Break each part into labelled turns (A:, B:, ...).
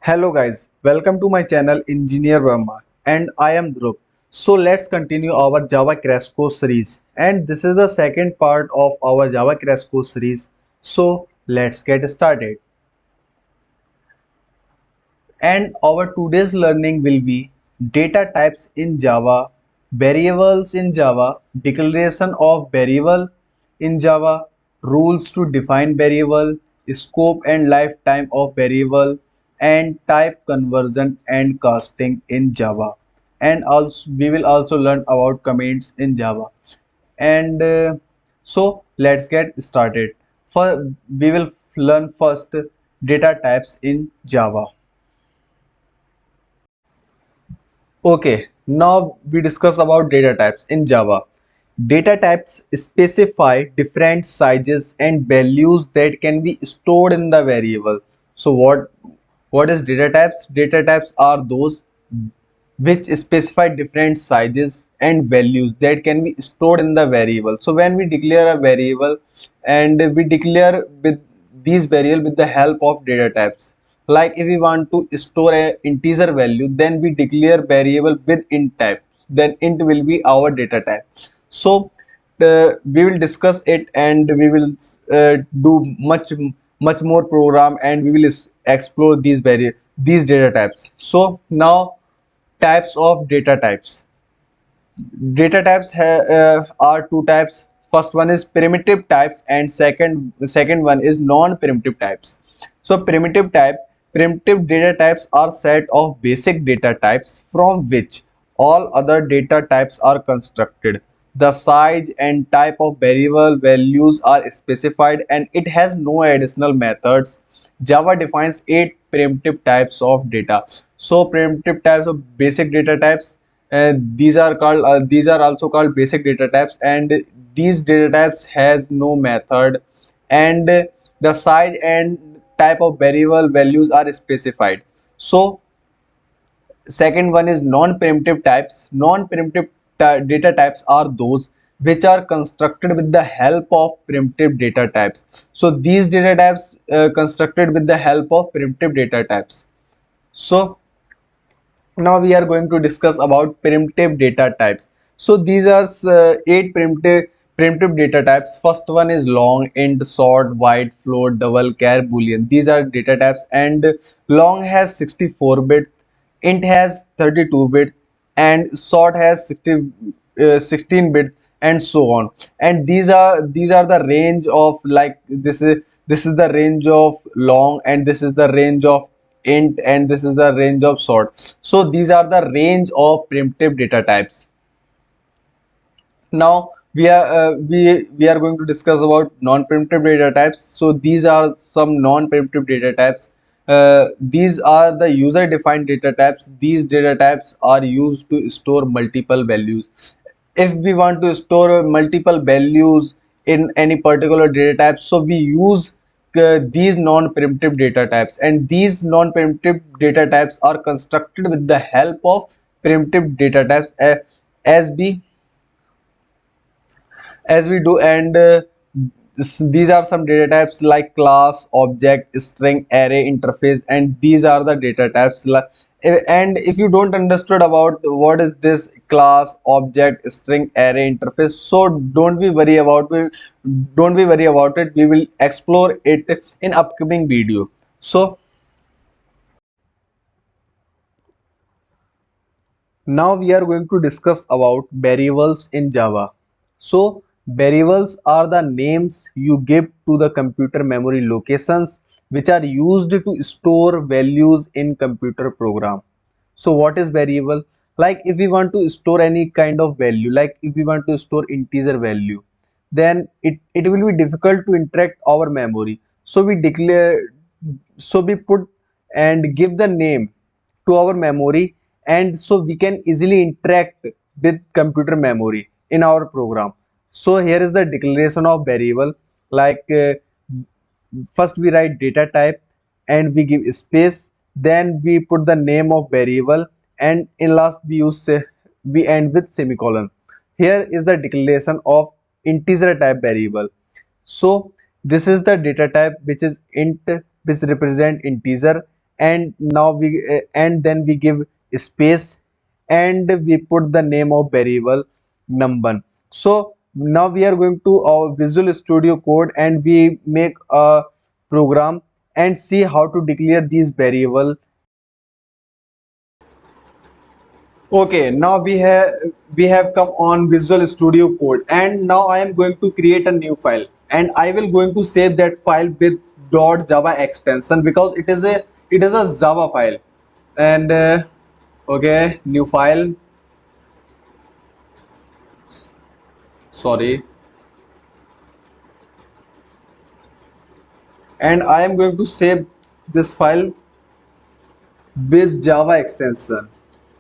A: Hello guys, welcome to my channel Engineer Verma and I am Dhruv. So let's continue our Java Crash Course series, and this is the second part of our Java Crash Course series. So let's get started. And our today's learning will be data types in Java, variables in Java, declaration of variable in Java, rules to define variable, scope and lifetime of variable, and type conversion and casting in Java. And also we will also learn about comments in Java. And so let's get started. For we will learn first data types in Java. Okay, now we discuss about data types in Java. Data types specify different sizes and values that can be stored in the variable. So what is data types? Data types are those which specify different sizes and values that can be stored in the variable. So when we declare a variable and we declare with these variable with the help of data types, like if we want to store a integer value, then we declare variable with int type, then int will be our data type. So we will discuss it, and we will do much more program, and we will explore these data types. So now, types of data types. Data types are two types. First one is primitive types, and second one is non-primitive types. So primitive data types are set of basic data types from which all other data types are constructed. The size and type of variable values are specified, and it has no additional methods. Java defines 8 primitive types of data. So primitive types of basic data types, these are also called basic data types, and these data types has no method, and the size and type of variable values are specified. So second one is non-primitive types. Non-primitive data types are those which are constructed with the help of primitive data types. So these data types constructed with the help of primitive data types. So now we are going to discuss about primitive data types. So these are 8 primitive data types. First one is long, int, short, wide, float, double, char, boolean. These are data types, and long has 64-bit, int has 32-bit, and short has 16-bit, and so on. And these are the range of, like, this is the range of long, and this is the range of int, and this is the range of short. So these are the range of primitive data types. Now we are going to discuss about non-primitive data types. So these are some non-primitive data types. These are the user defined data types. These data types are used to store multiple values. If we want to store multiple values in any particular data type, so we use these non-primitive data types, and these non-primitive data types are constructed with the help of primitive data types, as we we do. And these are some data types like class, object, string, array, interface, and these are the data types. And if you don't understood about what is this class, object, string, array, interface, so don't be worry about it. We will explore it in upcoming video. So now we are going to discuss about variables in Java. So variables are the names you give to the computer memory locations which are used to store values in computer program. So what is variable? Like if we want to store any kind of value, like if we want to store integer value, then it will be difficult to interact our memory. So we put and give the name to our memory, and so we can easily interact with computer memory in our program. So here is the declaration of variable. Like first we write data type, and we give space, then we put the name of variable, and in last we end with semicolon. Here is the declaration of integer type variable. So this is the data type which is int, which represent integer, and now and then we give space and we put the name of variable num1. So now we are going to our Visual Studio Code and we make a program and see how to declare these variable. Okay, now we have come on Visual Studio Code, and now I am going to create a new file, and I will going to save that file with .java extension because it is a Java file. And okay, new file. Sorry, and I am going to save this file with Java extension,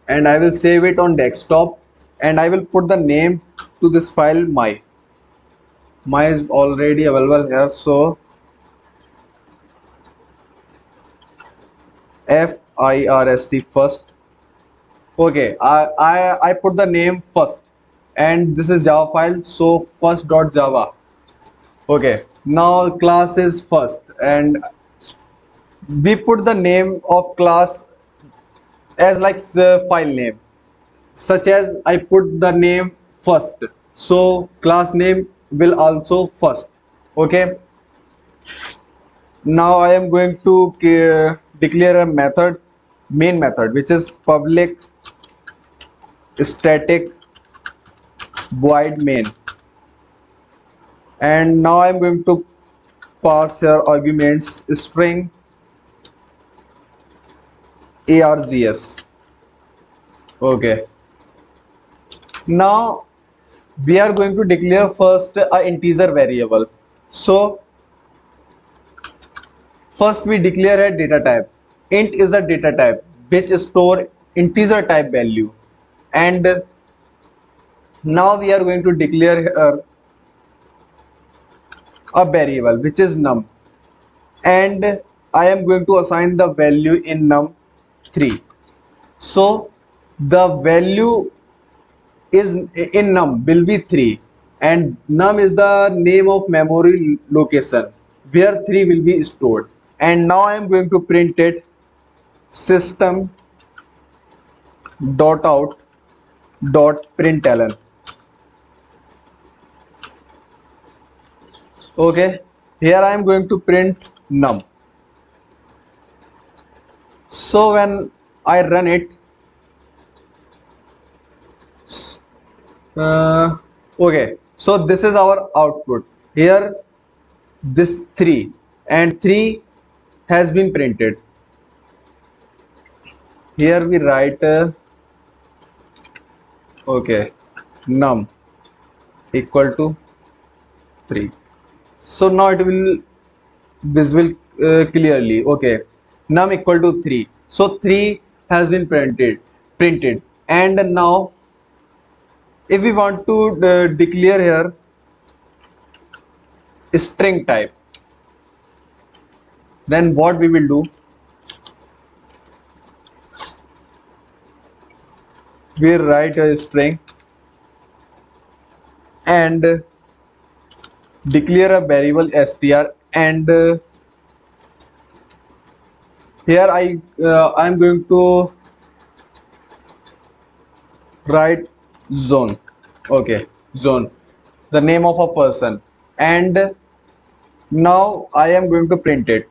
A: and I will save it on desktop, and I will put the name to this file my is already available here, so first first. Okay, I put the name first, and this is Java file, so first.java. Okay, now class is first, and we put the name of class as like file name, such as I put the name first, so class name will also first. Okay, now I am going to declare a method, main method, which is public static void main, and now I'm going to pass here arguments string args. Okay, now we are going to declare first a integer variable. So first we declare a data type. Int is a data type which store integer type value, and now we are going to declare a variable which is num, and I am going to assign the value in num3. So the value is in num will be 3, and num is the name of memory location where 3 will be stored. And now I am going to print it system dot out dot println. Okay, here I am going to print num. So when I run it, okay, so this is our output. Here this 3, and 3 has been printed. Here we write okay, num equal to 3. So now it will visible clearly. Okay, num equal to 3. So 3 has been printed, and now if we want to declare here string type, then what we will do, we write a string and declare a variable str, and here I am going to write zone. Okay, zone, the name of a person, and now I am going to print it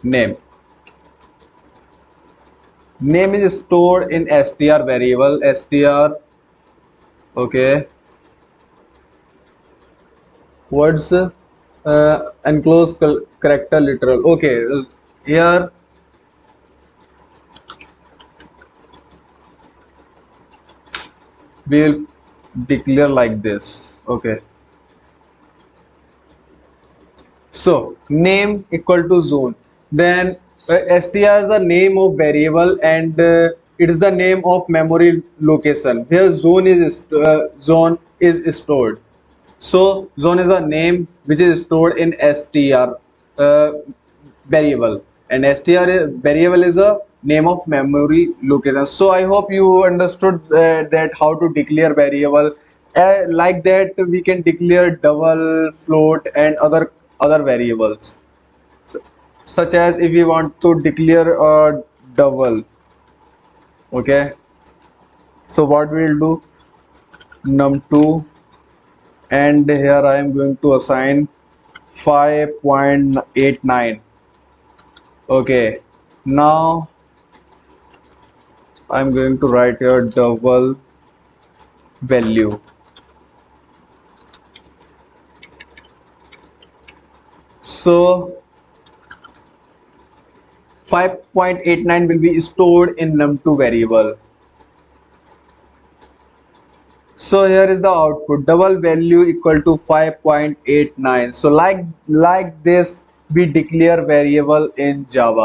A: name. Name is stored in str variable str. Okay, words enclosed character literal. Okay, here we will declare like this. Okay, so name equal to zone, then str is the name of variable, and it is the name of memory location where zone is stored. So zone is a name which is stored in str variable, and variable is a name of memory location. So I hope you understood that how to declare variable. Like that we can declare double, float, and other variables. So, such as if we want to declare a double. Okay, so what we'll do, num2, and here I am going to assign 5.89. Okay, now I'm going to write here double value. So 5.89 will be stored in num2 variable. So here is the output, double value equal to 5.89. So like this we declare variable in Java.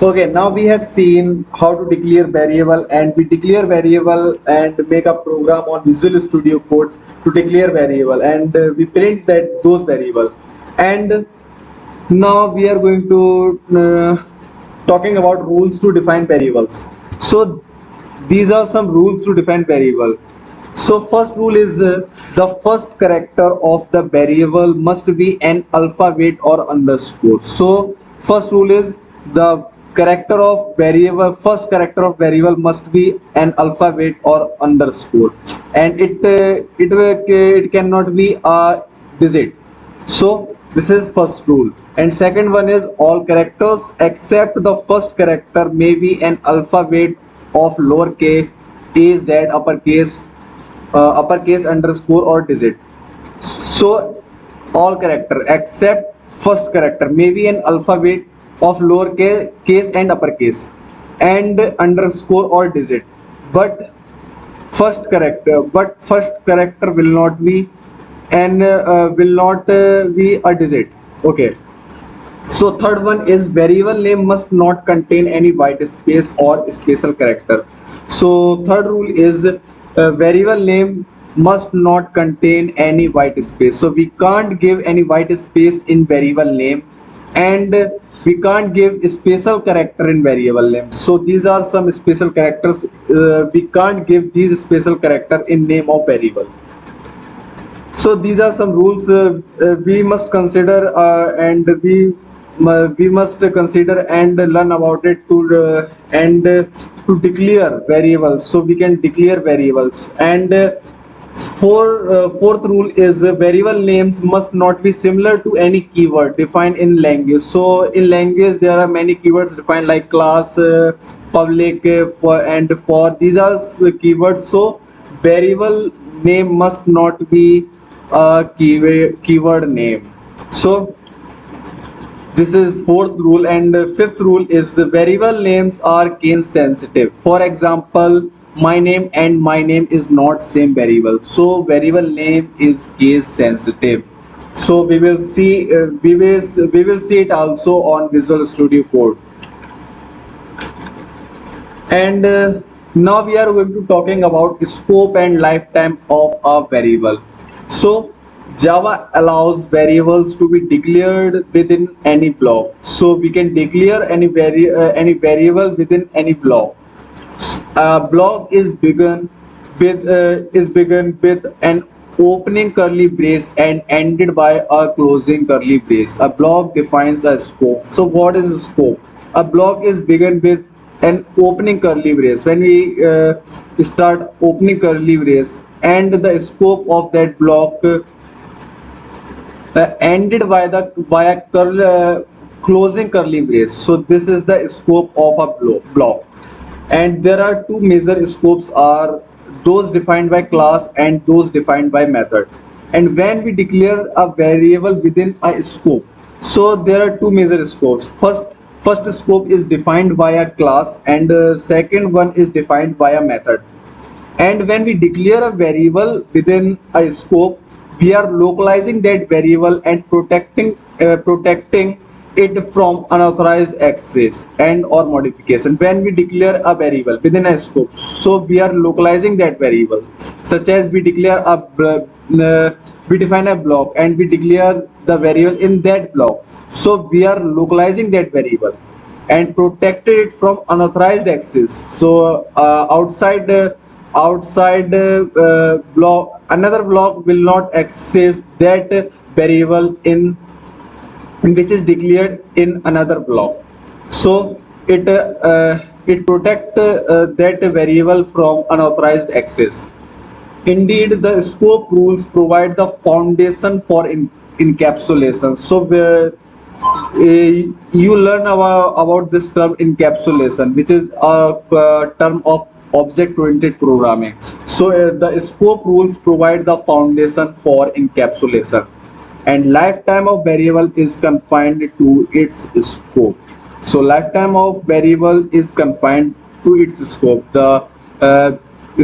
A: Okay, now we have seen how to declare variable, and we declare variable and make a program on Visual Studio Code to declare variable, and we print that those variable. And now we are going to talking about rules to define variables. So these are some rules to define variable. So first rule is the first character of the variable must be an alphabet or underscore. So first rule is the character of variable, first character of variable must be an alphabet or underscore, and it cannot be a digit. So this is first rule. And second one is all characters except the first character may be an alphabet of lowercase a, z, uppercase, underscore or digit. So all character except first character may be an alphabet of lowercase case and uppercase and underscore or digit, but first character will not be and will not be a digit. Okay, so third one is variable name must not contain any white space or special character. So third rule is variable name must not contain any white space. So we can't give any white space in variable name, and we can't give special character in variable name. So these are some special characters. We can't give these special character in name of variable. So these are some rules we must consider, and we must consider and learn about it to to declare variables. So we can declare variables. And fourth rule is variable names must not be similar to any keyword defined in language. So in language there are many keywords defined like class, public, for and for. These are keywords. So variable name must not be a keyword name. So this is fourth rule. And fifth rule is the variable names are case sensitive. For example, my name and my name is not same variable, so variable name is case sensitive. So we will see we will see it also on Visual Studio Code. And now we are going to talking about scope and lifetime of a variable. So Java allows variables to be declared within any block. So we can declare any variable within any block. A block is begun with an opening curly brace and ended by a closing curly brace. A block defines a scope. So what is a scope? A block is begun with an opening curly brace. When we start opening curly brace, and the scope of that block ended by a closing curly brace. So this is the scope of a block. And there are two major scopes are those defined by class and those defined by method. And when we declare a variable within a scope, so there are two major scopes. First scope is defined by a class, and second one is defined by a method. And when we declare a variable within a scope, we are localizing that variable and protecting it from unauthorized access and or modification. When we declare a variable within a scope, so we are localizing that variable, such as we declare we define a block and we declare the variable in that block. So we are localizing that variable and protected it from unauthorized access. So outside block, another block will not access that variable in which is declared in another block. So it protect that variable from unauthorized access. Indeed, the scope rules provide the foundation for encapsulation. So you learn about this term encapsulation, which is a term of object-oriented programming. So the scope rules provide the foundation for encapsulation, and lifetime of variable is confined to its scope. So lifetime of variable is confined to its scope. The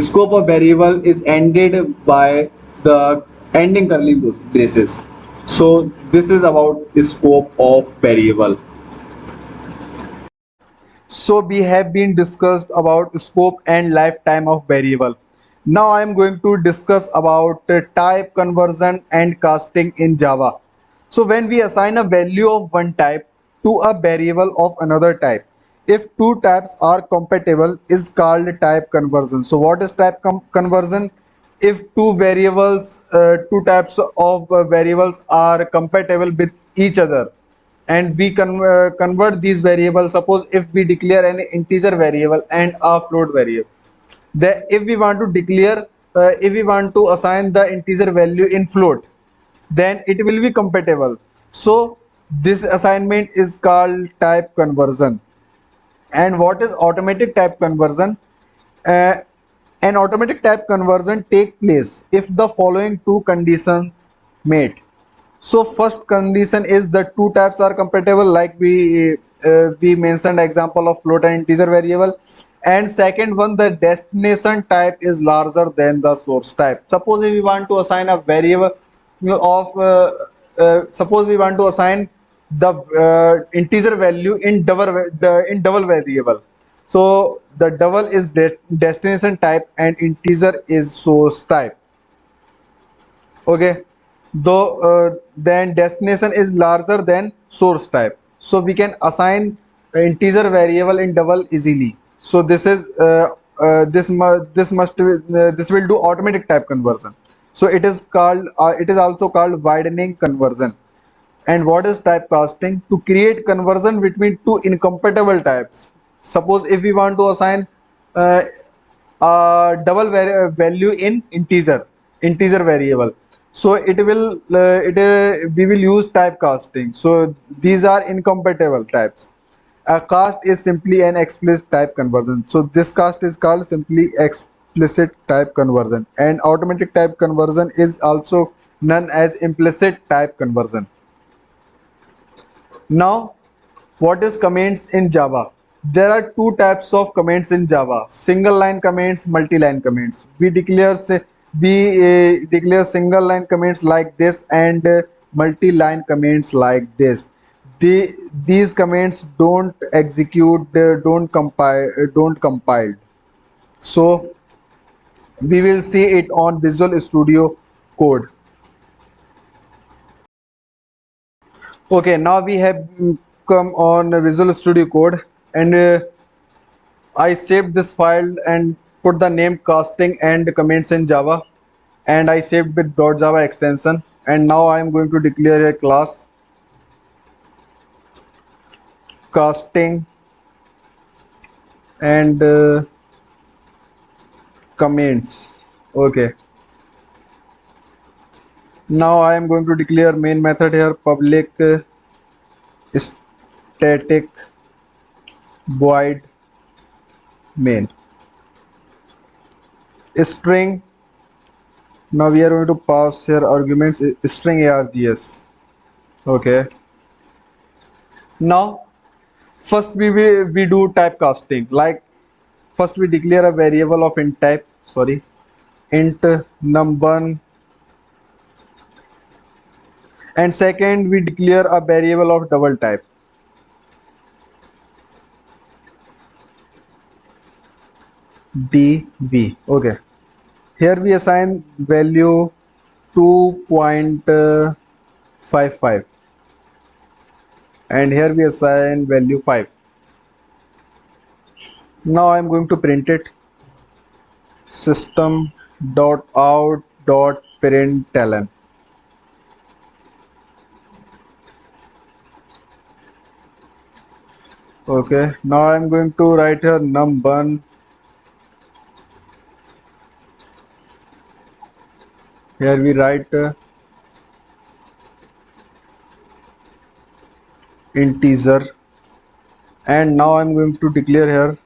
A: scope of variable is ended by the ending curly braces. So this is about the scope of variable. So we have been discussed about scope and lifetime of variable. Now I am going to discuss about type conversion and casting in Java. So when we assign a value of one type to a variable of another type, if two types are compatible is called type conversion. So what is type conversion? If two types of variables are compatible with each other, and we convert these variables. Suppose if we declare an integer variable and a float variable, that if we want to declare if we want to assign the integer value in float, then it will be compatible. So this assignment is called type conversion. And what is automatic type conversion? uh, an automatic type conversion take place if the following two conditions met. So first condition is the two types are compatible, like we mentioned example of float and integer variable. And second one, the destination type is larger than the source type. Suppose if we want to assign a variable of suppose we want to assign the integer value in double variable. So the double is destination type and integer is source type. Okay, though then destination is larger than source type, so we can assign integer variable in double easily. So this is this must be, this will do automatic type conversion. So it is also called widening conversion. And what is typecasting? To create conversion between two incompatible types. Suppose if we want to assign uh, double value in integer variable, so it will we will use typecasting. So these are incompatible types. A cast is simply an explicit type conversion. So this cast is called simply explicit type conversion, and automatic type conversion is also known as implicit type conversion. Now, what is comments in Java? There are two types of comments in Java: single line comments, multi-line comments. We declare single line comments like this, and multi-line comments like this. These comments don't execute, don't compiled. So we will see it on Visual Studio Code. Okay, now we have come on Visual Studio Code, and I saved this file and put the name casting and comments in Java, and I saved with .java extension. And now I am going to declare a class casting and comments. Okay, now I am going to declare main method here, public static void main string. Now we are going to pass here arguments string args. Okay, now first we do typecasting. Like first we declare a variable of int type, sorry, int num1, and second we declare a variable of double type, dv. Okay, here we assign value 2.55, and here we assign value 5. Now I am going to print it, system.out.println. Okay, now I'm going to write here num1. Here we write integer, and now I'm going to declare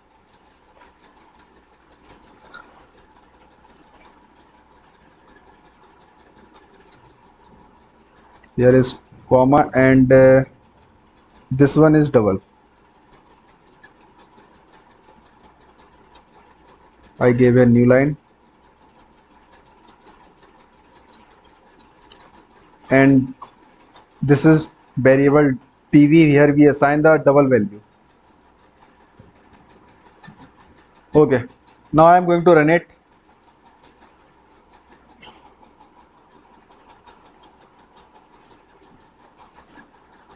A: here is comma, and this one is double. I gave a new line, and this is variable tv. Here we assign the double value. Okay, now I'm going to run it.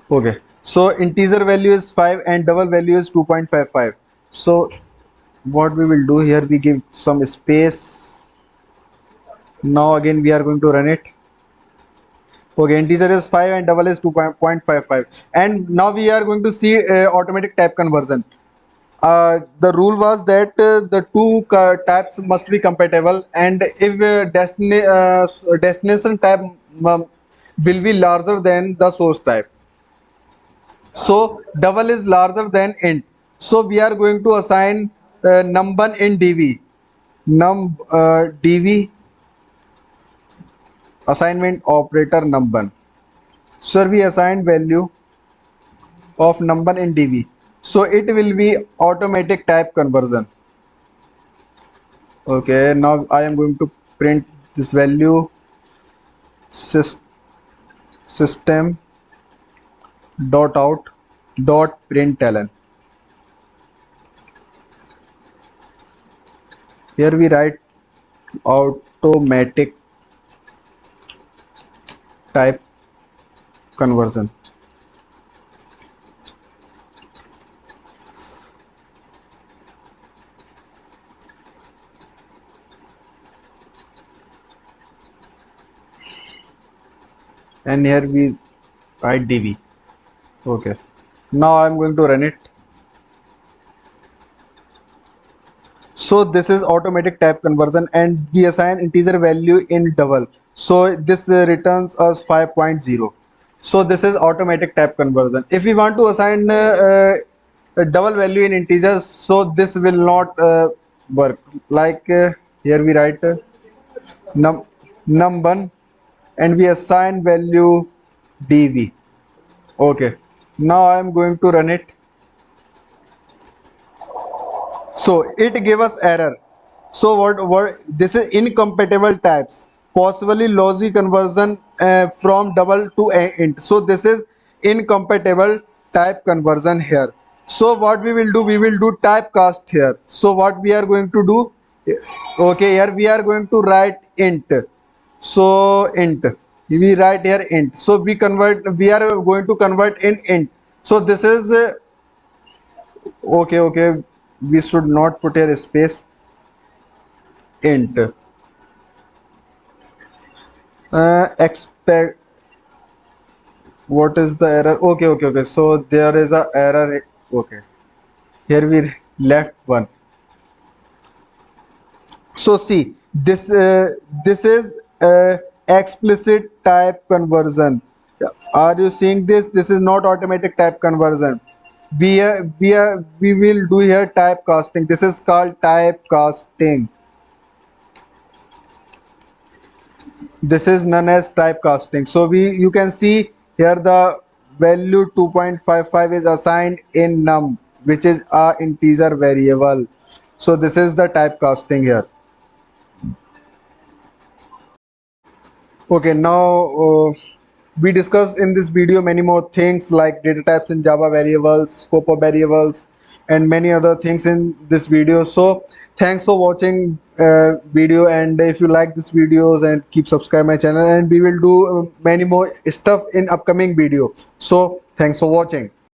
A: Okay, so integer value is 5 and double value is 2.55. So what we will do here, we give some space. Now again we are going to run it. Okay, integer is 5 and double is 2.55, and now we are going to see automatic type conversion. The rule was that the two types must be compatible, and if destination type will be larger than the source type, so double is larger than int, so we are going to assign num1 in dv. Dv assignment operator num1. So we assign value of num1 in dv, so it will be automatic type conversion. Okay, now I am going to print this value system dot out dot println. Here we write automatic type conversion. And here we write dv. Okay, now I'm going to run it. So this is automatic type conversion, and we assign integer value in double, so this returns us 5.0. so this is automatic type conversion. If we want to assign a double value in integers, so this will not work. Like here we write num num1 and we assign value dv. Okay, now I am going to run it. So it gave us error. So what this is incompatible types, possibly logic conversion from double to int. So this is incompatible type conversion here. So what we will do, we will do typecast here. So what we are going to do, okay, here we are going to write int. So int, we write here int, so we are going to convert in int. So this is okay, we should not put here space. Int expect, what is the error? Okay, so there is a error. Okay, here we left one. So see, this is explicit type conversion. Are you seeing this? This is not automatic type conversion. We will do here typecasting. This is called typecasting. This is known as typecasting. So you can see here the value 2.55 is assigned in num, which is a integer variable. So this is the typecasting here. Okay, now we discussed in this video many more things like data types in Java, variables, scope of variables, and many other things in this video. So thanks for watching video, and if you like this videos, and keep subscribe my channel, and we will do many more stuff in upcoming video. So thanks for watching.